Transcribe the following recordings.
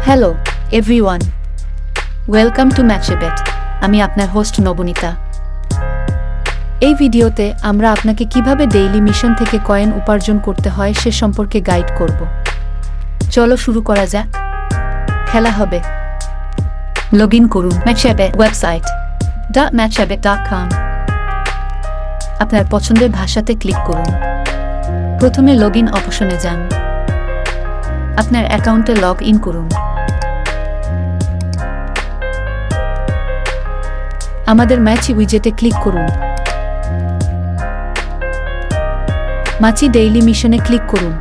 Hello everyone, welcome to ম্যাচেবেট। আমি আপনার হোস্ট নবনীতা। এই ভিডিওতে আমরা আপনাকে কিভাবে ডেইলি মিশন থেকে কয়েন উপার্জন করতে হয় সে সম্পর্কে গাইড করব। চলো শুরু করা যাক। খেলা হবে। লগ ইন করুন ম্যাচেবেট ওয়েবসাইট .matchabet.com। আপনার পছন্দের ভাষাতে ক্লিক করুন। প্রথমে লগ ইন অপশনে যান। আপনার অ্যাকাউন্টে লগ ইন করুন। আমাদের ম্যাচ উইজেটে ক্লিক করুন। মাচি ডেইলি মিশনে ক্লিক করুন।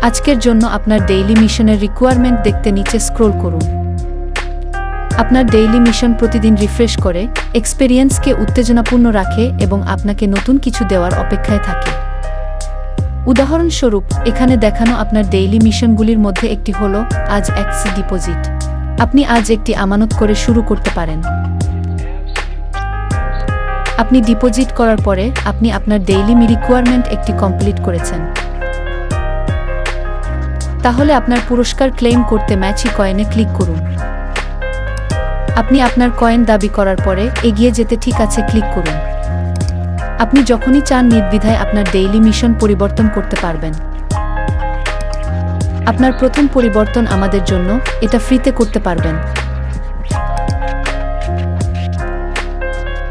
আজকের জন্য আপনার ডেইলি মিশনের রিকোয়ারমেন্ট দেখতে নিচে স্ক্রোল করুন। আপনার ডেইলি মিশন প্রতিদিন রিফ্রেশ করে, এক্সপেরিয়েন্সকে উত্তেজনাপূর্ণ রাখে এবং আপনাকে নতুন কিছু দেওয়ার অপেক্ষায় থাকে। উদাহরণস্বরূপ, এখানে দেখানো আপনার ডেইলি মিশনগুলির মধ্যে একটি হল আজ এক্স ডিপোজিট। আপনি আজ একটি আমানত করে শুরু করতে পারেন। আপনি ডিপোজিট করার পরে আপনি আপনার ডেইলি রিকোয়ারমেন্ট একটি কমপ্লিট করেছেন। তাহলে আপনার পুরস্কার ক্লেইম করতে ম্যাচি কয়েনে ক্লিক করুন। আপনি আপনার কয়েন দাবি করার পরে এগিয়ে যেতে ঠিক আছে ক্লিক করুন। আপনি যখনই চান নির্দ্বিধায় আপনার ডেইলি মিশন পরিবর্তন করতে পারবেন। আপনার প্রথম পরিবর্তন আমাদের জন্য এটা ফ্রিতে করতে পারবেন।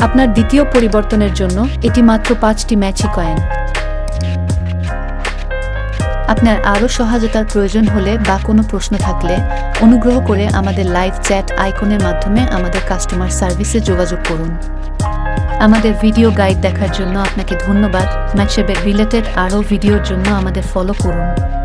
আপনার দ্বিতীয় পরিবর্তনের জন্য এটি মাত্র 5টি ম্যাচি কয়েন। আপনার আরও সহায়তার প্রয়োজন হলে বা কোনো প্রশ্ন থাকলে অনুগ্রহ করে আমাদের লাইভ চ্যাট আইকনের মাধ্যমে আমাদের কাস্টমার সার্ভিসে যোগাযোগ করুন। আমাদের ভিডিও গাইড দেখার জন্য আপনাকে ধন্যবাদ। ম্যাচেবেট রিলেটেড আরও ভিডিওর জন্য আমাদের ফলো করুন।